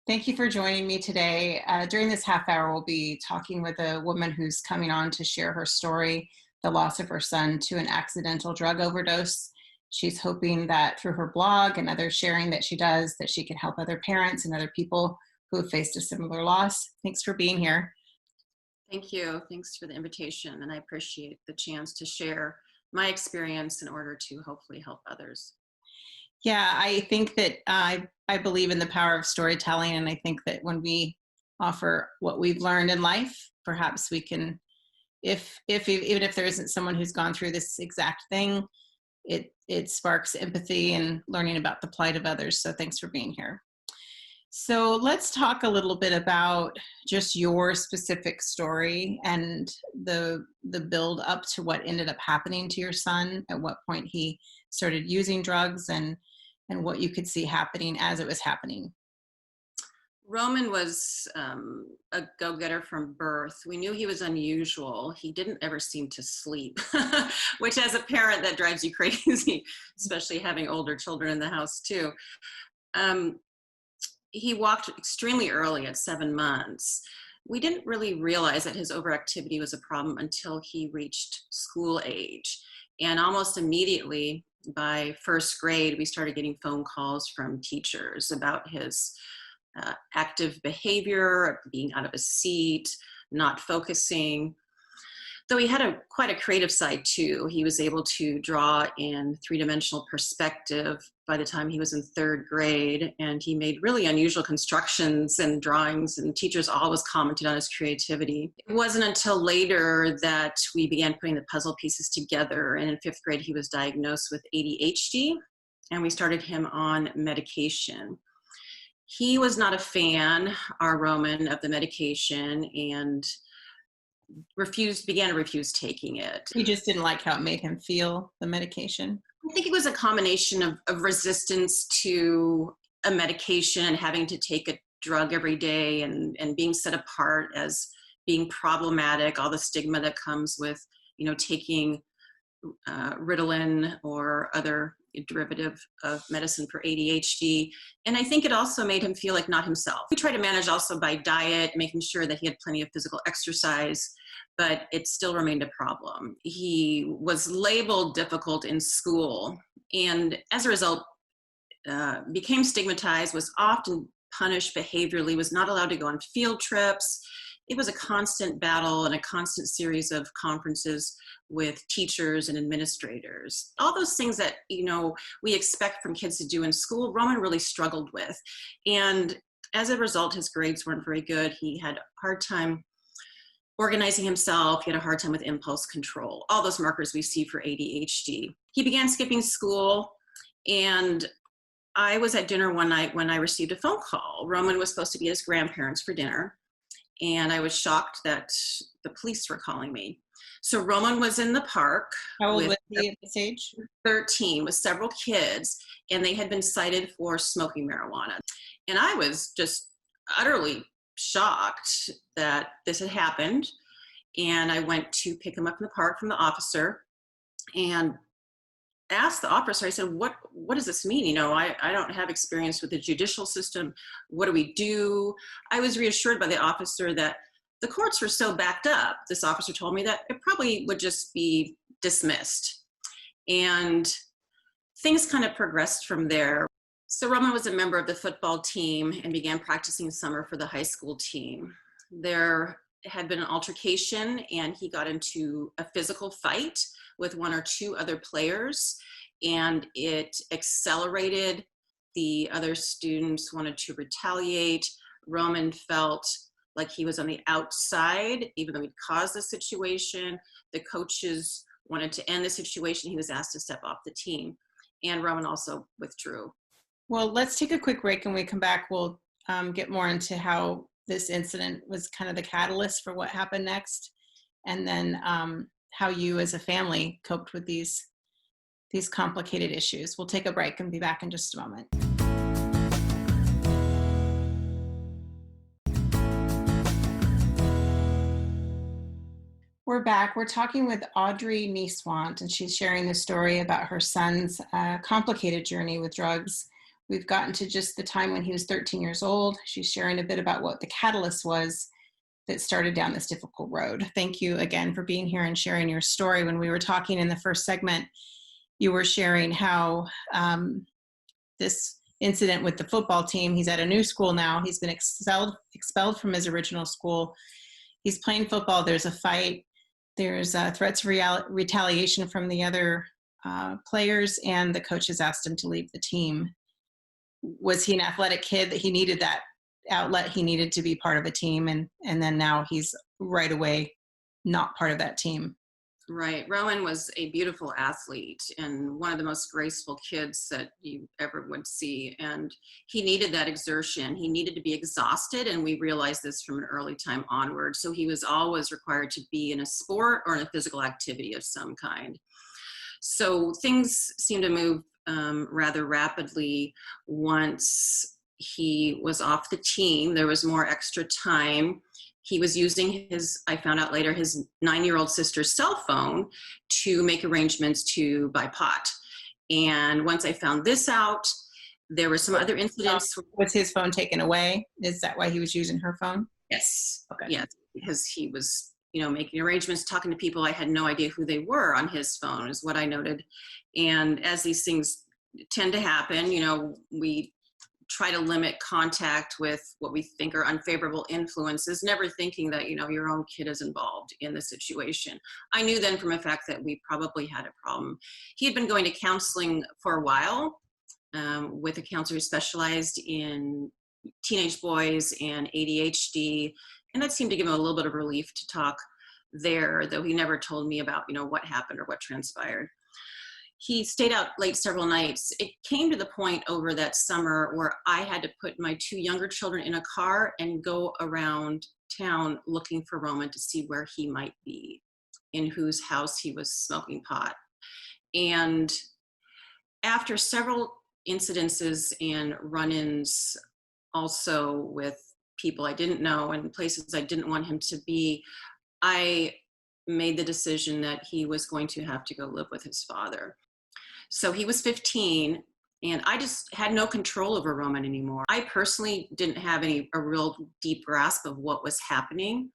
Thank you for joining me today. During this half hour, we'll be talking with a woman who's coming on to share her story, the loss of her son to an accidental drug overdose. She's hoping that through her blog and other sharing that she does, that she can help other parents and other people who have faced a similar loss. Thanks for being here. Thank you. Thanks for the invitation. And I appreciate the chance to share my experience in order to hopefully help others. Yeah, I think that I believe in the power of storytelling, and I think that when we offer what we've learned in life, perhaps we can, if even if there isn't someone who's gone through this exact thing, it sparks empathy and learning about the plight of others. So thanks for being here. So let's talk a little bit about just your specific story and the build up to what ended up happening to your son, at what point he started using drugs, and what you could see happening as it was happening. Roman was a go-getter from birth. We knew he was unusual. He didn't ever seem to sleep, which as a parent, that drives you crazy, especially having older children in the house too. He walked extremely early at 7 months. We didn't really realize that his overactivity was a problem until he reached school age. And almost immediately, by first grade, we started getting phone calls from teachers about his active behavior, being out of his seat, not focusing. Though he had quite a creative side too. He was able to draw in three-dimensional perspective by the time he was in third grade, and he made really unusual constructions and drawings, and teachers always commented on his creativity. It wasn't until later that we began putting the puzzle pieces together, and in fifth grade he was diagnosed with ADHD, and we started him on medication. He was not a fan, our Roman, of the medication, and began to refuse taking it. He just didn't like how it made him feel, the medication. I think it was a combination of resistance to a medication and having to take a drug every day, and being set apart as being problematic, all the stigma that comes with, taking Ritalin or other derivative of medicine for ADHD. And I think it also made him feel like not himself. We tried to manage also by diet, making sure that he had plenty of physical exercise, but it still remained a problem. He was labeled difficult in school, and as a result, became stigmatized, was often punished behaviorally, was not allowed to go on field trips. It was a constant battle and a constant series of conferences with teachers and administrators. All those things that, we expect from kids to do in school, Roman really struggled with. And as a result, his grades weren't very good. He had a hard time organizing himself. He had a hard time with impulse control, all those markers we see for ADHD. He began skipping school, and I was at dinner one night when I received a phone call. Roman was supposed to be at his grandparents' for dinner, and I was shocked that the police were calling me. So Roman was in the park. How old was he at this age? 13, with several kids, and they had been cited for smoking marijuana. And I was just utterly shocked that this had happened. And I went to pick him up in the park from the officer and asked the officer, I said, what does this mean? I don't have experience with the judicial system. What do we do? I was reassured by the officer that the courts were so backed up. This officer told me that it probably would just be dismissed. And things kind of progressed from there. So Roman was a member of the football team and began practicing summer for the high school team. There had been an altercation, and he got into a physical fight with one or two other players, and it accelerated. The other students wanted to retaliate. Roman felt like he was on the outside, even though he'd caused the situation. The coaches wanted to end the situation. He was asked to step off the team, and Roman also withdrew. Well, let's take a quick break, and when we come back, we'll get more into how this incident was kind of the catalyst for what happened next, and then how you as a family coped with these complicated issues. We'll take a break and be back in just a moment. We're back. We're talking with Audrey Nieswandt, and she's sharing the story about her son's complicated journey with drugs, we've gotten to just the time when he was 13 years old. She's sharing a bit about what the catalyst was that started down this difficult road. Thank you again for being here and sharing your story. When we were talking in the first segment, you were sharing how this incident with the football team, he's at a new school now. He's been expelled from his original school. He's playing football. There's a fight. There's threats of retaliation from the other players, and the coach has asked him to leave the team. Was he an athletic kid that he needed that outlet? He needed to be part of a team, and then now he's right away not part of that team. Right. Rowan was a beautiful athlete and one of the most graceful kids that you ever would see. And he needed that exertion. He needed to be exhausted. And we realized this from an early time onward. So he was always required to be in a sport or in a physical activity of some kind. So things seemed to move rather rapidly once he was off the team. There was more extra time. He was using I found out later, his 9-year-old sister's cell phone to make arrangements to buy pot. And once I found this out, there were some other incidents. Was his phone taken away? Is that why he was using her phone? Yes. Okay. Yes, because he was, making arrangements, talking to people I had no idea who they were on his phone is what I noted. And as these things tend to happen, we try to limit contact with what we think are unfavorable influences, never thinking that, your own kid is involved in the situation. I knew then from a fact that we probably had a problem. He had been going to counseling for a while with a counselor who specialized in teenage boys and ADHD. And that seemed to give him a little bit of relief to talk there, though he never told me about, what happened or what transpired. He stayed out late several nights. It came to the point over that summer where I had to put my 2 younger children in a car and go around town looking for Roman to see where he might be, in whose house he was smoking pot. And after several incidences and run-ins also with people I didn't know and places I didn't want him to be, I made the decision that he was going to have to go live with his father. So he was 15, and I just had no control over Roman anymore. I personally didn't have a real deep grasp of what was happening.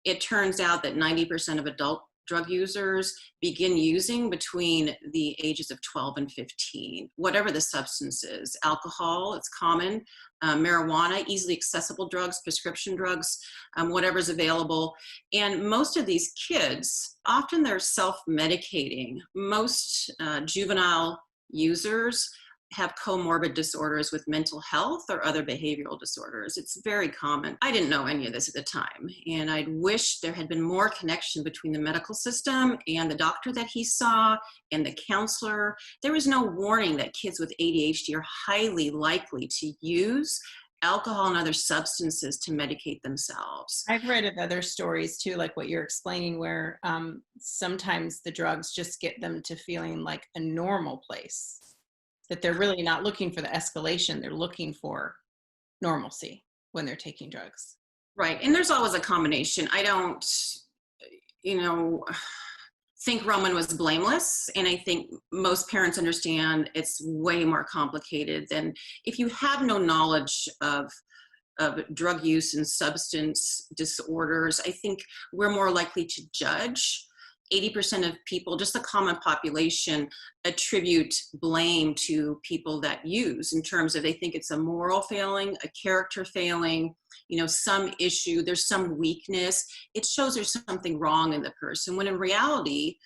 It turns out that 90% of adult drug users begin using between the ages of 12 and 15, whatever the substance is. Alcohol, it's common. Marijuana, easily accessible drugs, prescription drugs, whatever's available. And most of these kids, often they're self-medicating. Most juvenile users have comorbid disorders with mental health or other behavioral disorders. It's very common. I didn't know any of this at the time, and I'd wish there had been more connection between the medical system and the doctor that he saw and the counselor. There was no warning that kids with ADHD are highly likely to use alcohol and other substances to medicate themselves. I've read of other stories too, like what you're explaining, where sometimes the drugs just get them to feeling like a normal place, that they're really not looking for the escalation. They're looking for normalcy when they're taking drugs. Right. And there's always a combination. I don't, think Roman was blameless. And I think most parents understand it's way more complicated than if you have no knowledge of drug use and substance disorders. I think we're more likely to judge. 80% of people, just the common population, attribute blame to people that use in terms of they think it's a moral failing, a character failing, some issue, there's some weakness. It shows there's something wrong in the person, when in reality,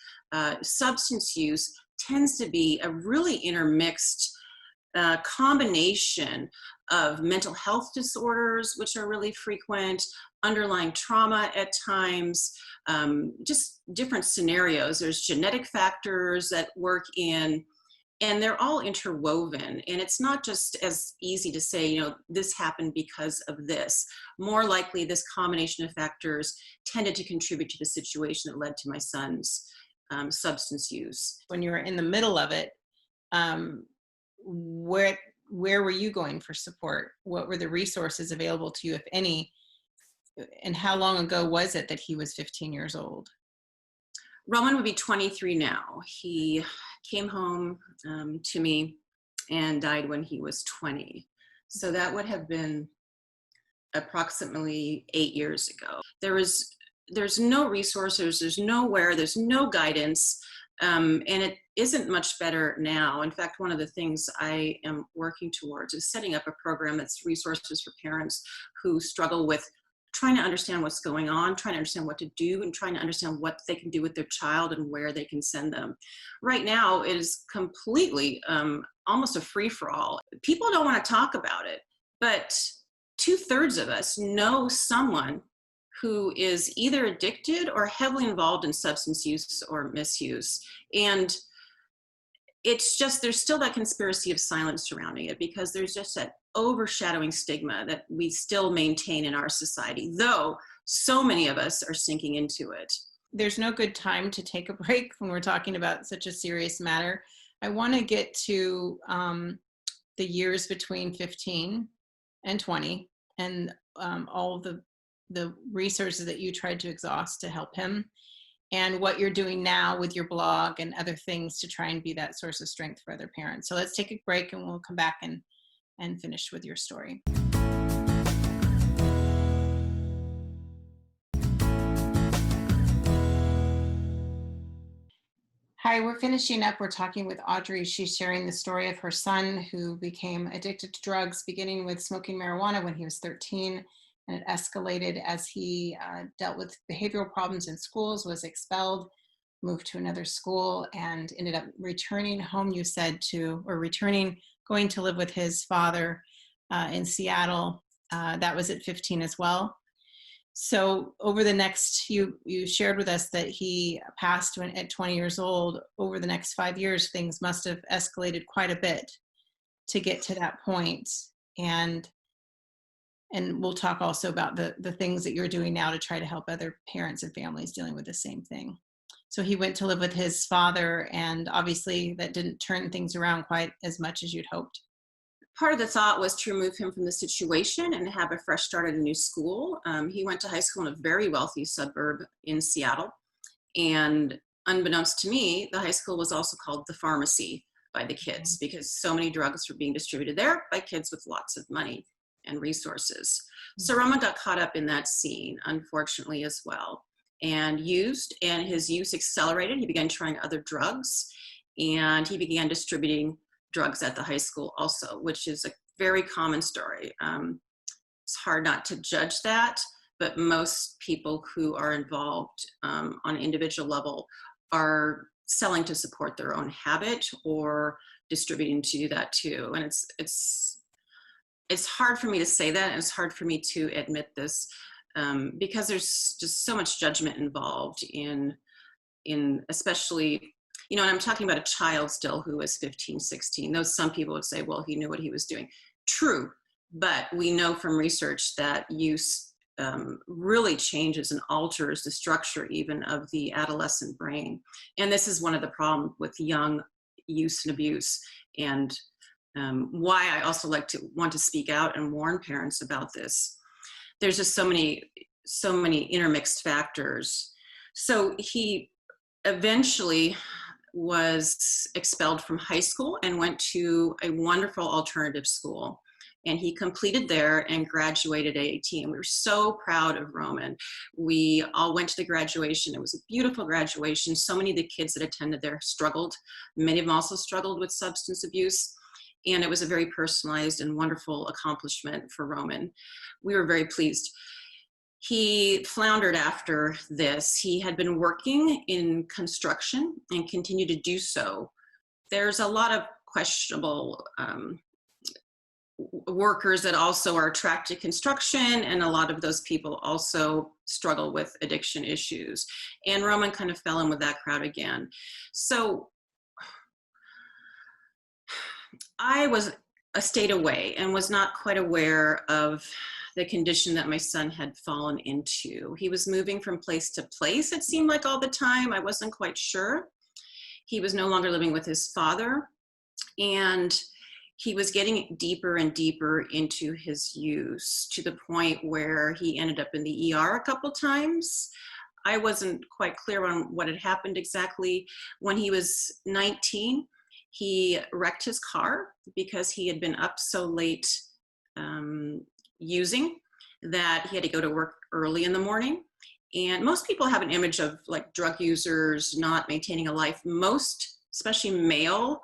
substance use tends to be a really intermixed combination of mental health disorders, which are really frequent, underlying trauma at times, just different scenarios. There's genetic factors that work in, and they're all interwoven. And it's not just as easy to say, this happened because of this. More likely, this combination of factors tended to contribute to the situation that led to my son's substance use. When you were in the middle of it, where were you going for support? What were the resources available to you, if any? And how long ago was it that he was 15 years old? Roman would be 23 now. He came home to me and died when he was 20. So that would have been approximately 8 years ago. There's no resources, there's nowhere, there's no guidance, and it isn't much better now. In fact, one of the things I am working towards is setting up a program that's resources for parents who struggle with trying to understand what's going on, trying to understand what to do, and trying to understand what they can do with their child and where they can send them. Right now, it is completely almost a free-for-all. People don't want to talk about it, but 2/3 of us know someone who is either addicted or heavily involved in substance use or misuse. And it's just, there's still that conspiracy of silence surrounding it, because there's just that overshadowing stigma that we still maintain in our society, though so many of us are sinking into it. There's no good time to take a break when we're talking about such a serious matter. I want to get to the years between 15 and 20 and all of the resources that you tried to exhaust to help him, and what you're doing now with your blog and other things to try and be that source of strength for other parents. So let's take a break and we'll come back and finish with your story. Hi, we're finishing up. We're talking with Audrey. She's sharing the story of her son who became addicted to drugs, beginning with smoking marijuana when he was 13. And it escalated as he dealt with behavioral problems in schools, was expelled, moved to another school, and ended up returning home, you said, going to live with his father in Seattle. That was at 15 as well. So over the next, you shared with us that he passed at 20 years old. Over the next 5 years, things must have escalated quite a bit to get to that point. And we'll talk also about the things that you're doing now to try to help other parents and families dealing with the same thing. So he went to live with his father, and obviously that didn't turn things around quite as much as you'd hoped. Part of the thought was to remove him from the situation and have a fresh start at a new school. He went to high school in a very wealthy suburb in Seattle. And unbeknownst to me, the high school was also called the pharmacy by the kids, because so many drugs were being distributed there by kids with lots of money and resources. So Roman got caught up in that scene, unfortunately, as well, and his use accelerated. He began trying other drugs, and he began distributing drugs at the high school also, which is a very common story. It's hard not to judge that, but most people who are involved on an individual level are selling to support their own habit or distributing to do that too. And it's hard for me to say that, and it's hard for me to admit this because there's just so much judgment involved in especially, and I'm talking about a child still who was 15, 16. Though some people would say, well, he knew what he was doing. True, but we know from research that use really changes and alters the structure even of the adolescent brain. And this is one of the problems with young use and abuse, and why I also want to speak out and warn parents about this. There's just so many intermixed factors. So he eventually was expelled from high school and went to a wonderful alternative school. And he completed there and graduated at 18. We were so proud of Roman. We all went to the graduation. It was a beautiful graduation. So many of the kids that attended there struggled. Many of them also struggled with substance abuse. And it was a very personalized and wonderful accomplishment for Roman. We were very pleased. He floundered after this. He had been working in construction and continued to do so. There's a lot of questionable workers that also are attracted to construction, and a lot of those people also struggle with addiction issues. And Roman kind of fell in with that crowd again. So I was a state away and was not quite aware of the condition that my son had fallen into. He was moving from place to place, it seemed like, all the time. I wasn't quite sure. He was no longer living with his father, and he was getting deeper and deeper into his use, to the point where he ended up in the ER a couple times. I wasn't quite clear on what had happened exactly. When he was 19, He wrecked his car because he had been up so late using that he had to go to work early in the morning. And most people have an image of like drug users not maintaining a life. Most, especially male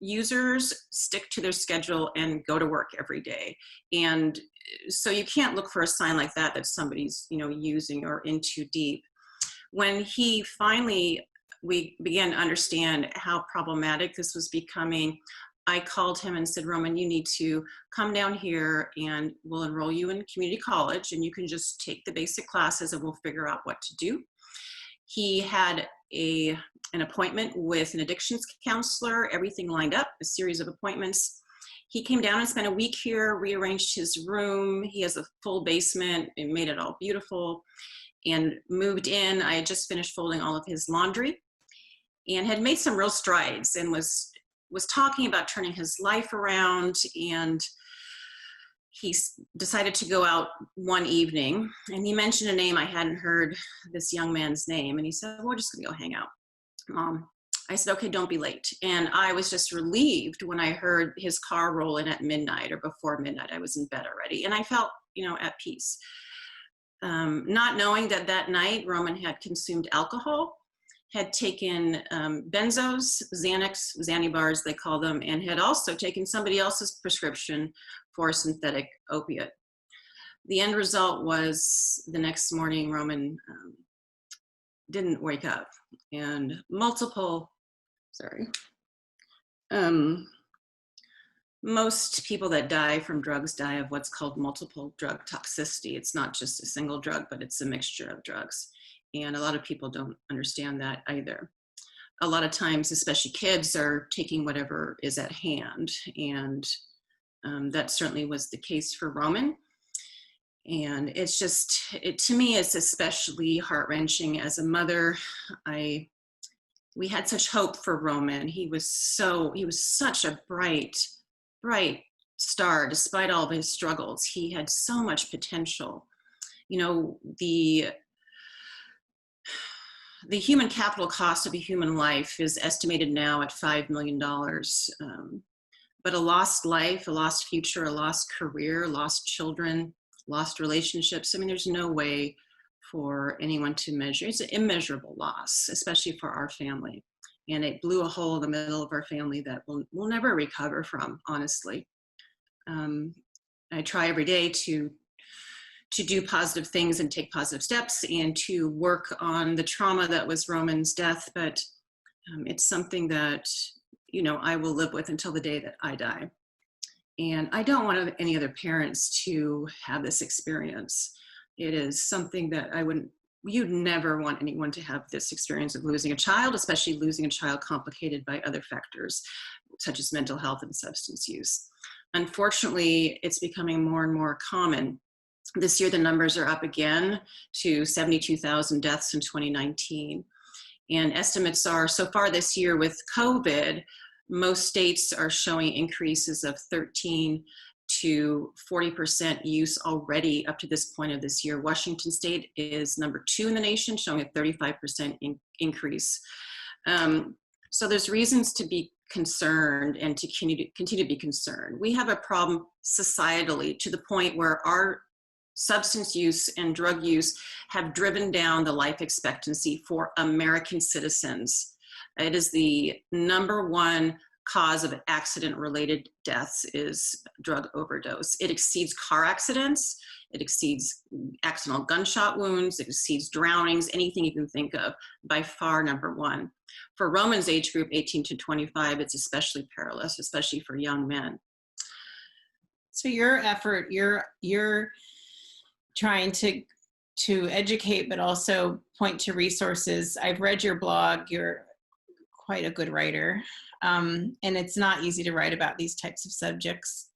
users, stick to their schedule and go to work every day. And so you can't look for a sign like that that somebody's, using or in too deep. When he finally, we began to understand how problematic this was becoming, I called him and said, Roman, you need to come down here and we'll enroll you in community college and you can just take the basic classes and we'll figure out what to do. He had an appointment with an addictions counselor, everything lined up, a series of appointments. He came down and spent a week here, rearranged his room. He has a full basement and made it all beautiful and moved in. I had just finished folding all of his laundry and had made some real strides and was talking about turning his life around. And he decided to go out one evening and he mentioned a name. I hadn't heard this young man's name. And he said, we're just gonna go hang out. I said, okay, don't be late. And I was just relieved when I heard his car roll in at midnight or before midnight. I was in bed already. And I felt, at peace. Not knowing that night Roman had consumed alcohol, had taken benzos, Xanax, Xanny bars, they call them, and had also taken somebody else's prescription for a synthetic opiate. The end result was the next morning, Roman didn't wake up, and most people that die from drugs die of what's called multiple drug toxicity. It's not just a single drug, but it's a mixture of drugs. And a lot of people don't understand that either. A lot of times, especially kids, are taking whatever is at hand. And that certainly was the case for Roman. And it's just, to me, it's especially heart-wrenching. As a mother, we had such hope for Roman. He was such a bright star, despite all of his struggles. He had so much potential. The human capital cost of a human life is estimated now at $5 million. But a lost life, a lost future, a lost career, lost children, lost relationships. I mean, there's no way for anyone to measure. It's an immeasurable loss, especially for our family. And it blew a hole in the middle of our family that we'll never recover from, honestly. I try every day to do positive things and take positive steps and to work on the trauma that was Roman's death. But it's something that, I will live with until the day that I die. And I don't want any other parents to have this experience. It is something that you'd never want anyone to have this experience of losing a child, especially losing a child complicated by other factors, such as mental health and substance use. Unfortunately, it's becoming more and more common. This year, the numbers are up again to 72,000 deaths in 2019. And estimates are, so far this year with COVID, most states are showing increases of 13 to 40% use already up to this point of this year. Washington State is number 2 in the nation, showing a 35% increase. So there's reasons to be concerned and to continue to be concerned. We have a problem societally to the point where our substance use and drug use have driven down the life expectancy for American citizens. It is the number 1 cause of accident-related deaths is drug overdose. It exceeds car accidents, it exceeds accidental gunshot wounds, it exceeds drownings, anything you can think of, by far number 1. For Roman's age group, 18 to 25, it's especially perilous, especially for young men. So your effort, you're trying to educate, but also point to resources. I've read your blog. You're quite a good writer. And it's not easy to write about these types of subjects,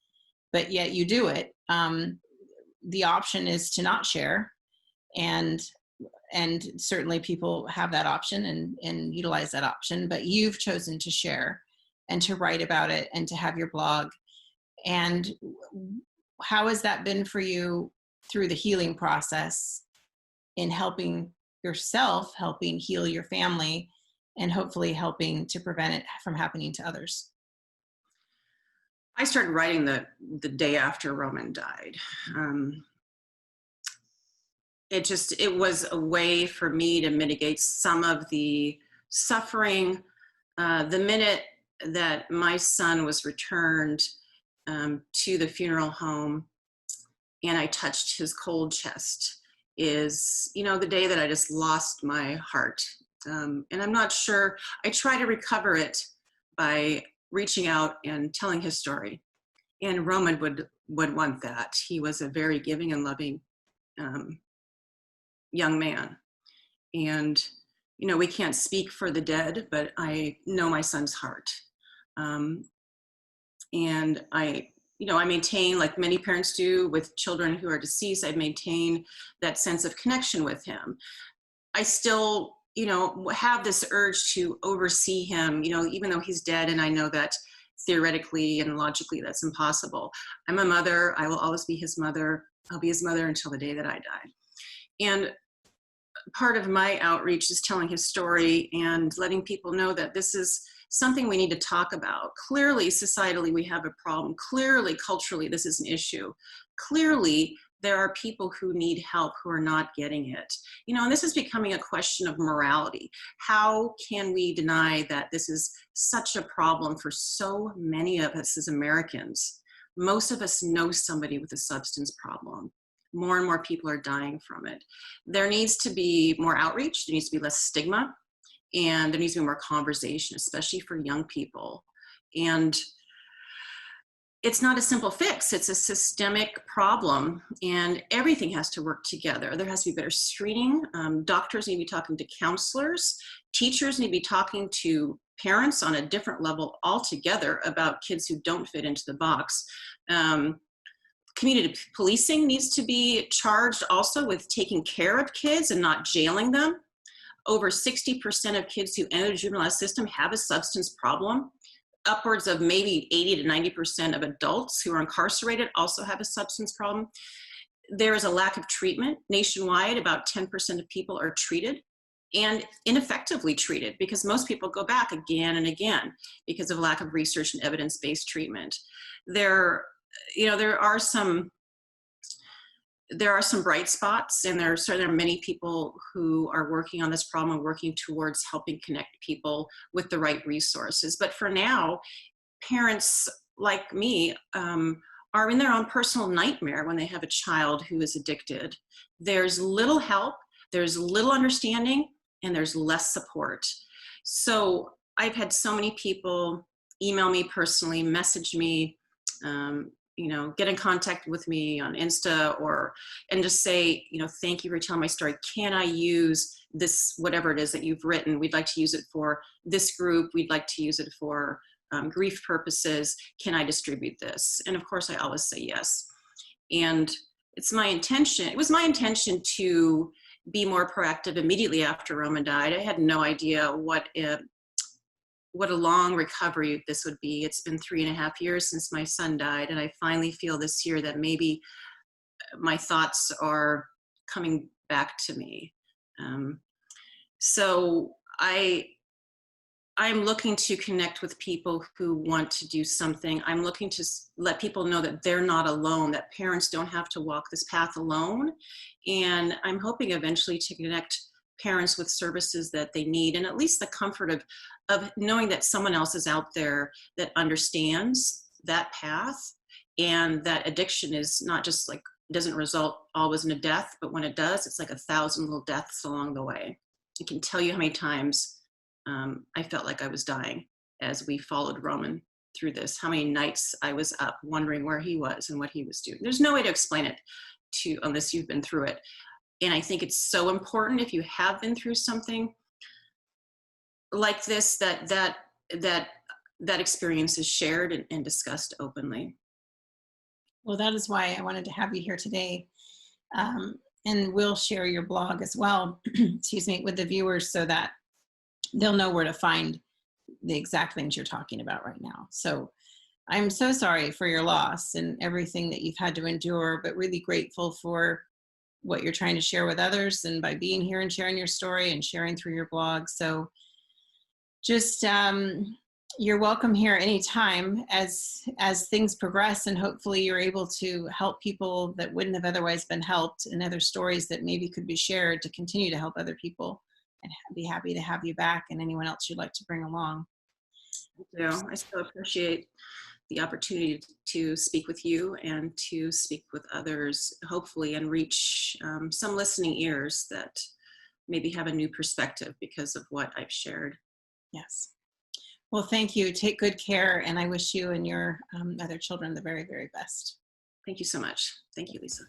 but yet you do it. The option is to not share. And certainly people have that option and utilize that option, but you've chosen to share and to write about it and to have your blog. And how has that been for you through the healing process in helping yourself, helping heal your family, and hopefully helping to prevent it from happening to others? I started writing the day after Roman died. It was a way for me to mitigate some of the suffering. The minute that my son was returned to the funeral home and I touched his cold chest is, the day that I just lost my heart. And I'm not sure, I try to recover it by reaching out and telling his story. And Roman would want that. He was a very giving and loving young man. And, we can't speak for the dead, but I know my son's heart. And I maintain, like many parents do with children who are deceased, I maintain that sense of connection with him. I still, have this urge to oversee him, even though he's dead, and I know that theoretically and logically that's impossible. I'm a mother. I will always be his mother. I'll be his mother until the day that I die. And part of my outreach is telling his story and letting people know that this is something we need to talk about. Clearly, societally, we have a problem. Clearly, culturally, this is an issue. Clearly, there are people who need help who are not getting it. And this is becoming a question of morality. How can we deny that this is such a problem for so many of us as Americans? Most of us know somebody with a substance problem. More and more people are dying from it. There needs to be more outreach. There needs to be less stigma. And there needs to be more conversation, especially for young people. And it's not a simple fix. It's a systemic problem, and everything has to work together. There has to be better screening. Doctors need to be talking to counselors. Teachers need to be talking to parents on a different level altogether about kids who don't fit into the box. Community policing needs to be charged also with taking care of kids and not jailing them. Over 60% of kids who enter the juvenile system have a substance problem. Upwards of maybe 80 to 90% of adults who are incarcerated also have a substance problem. There is a lack of treatment. Nationwide, about 10% of people are treated and ineffectively treated because most people go back again and again because of lack of research and evidence-based treatment. There are some bright spots, and there are many people who are working on this problem and working towards helping connect people with the right resources. But for now, parents like me are in their own personal nightmare when they have a child who is addicted. There's little help, there's little understanding, and there's less support. So I've had so many people email me personally, message me, get in contact with me on Insta and just say, thank you for telling my story. Can I use this, whatever it is that you've written? We'd like to use it for this group. We'd like to use it for grief purposes. Can I distribute this? And of course, I always say yes. And it was my intention to be more proactive immediately after Roman died. I had no idea what a long recovery this would be. It's been 3.5 years since my son died, and I finally feel this year that maybe my thoughts are coming back to me. So I'm looking to connect with people who want to do something. I'm looking to let people know that they're not alone, that parents don't have to walk this path alone. And I'm hoping eventually to connect parents with services that they need, and at least the comfort of knowing that someone else is out there that understands that path, and that addiction is not just like, doesn't result always in a death, but when it does, it's like 1,000 little deaths along the way. I can tell you how many times I felt like I was dying as we followed Roman through this, how many nights I was up wondering where he was and what he was doing. There's no way to explain it unless you've been through it. And I think it's so important, if you have been through something like this, that experience is shared and discussed openly. Well, that is why I wanted to have you here today. And we'll share your blog as well, excuse me, with the viewers so that they'll know where to find the exact things you're talking about right now. So I'm so sorry for your loss and everything that you've had to endure, but really grateful for what you're trying to share with others, and by being here and sharing your story and sharing through your blog. So just you're welcome here anytime as things progress, and hopefully you're able to help people that wouldn't have otherwise been helped, and other stories that maybe could be shared to continue to help other people. And be happy to have you back, and anyone else you'd like to bring along. Thank you. I so appreciate the opportunity to speak with you and to speak with others, hopefully, and reach some listening ears that maybe have a new perspective because of what I've shared. Yes. Well, thank you. Take good care, and I wish you and your other children the very, very best. Thank you so much. Thank you, Lisa.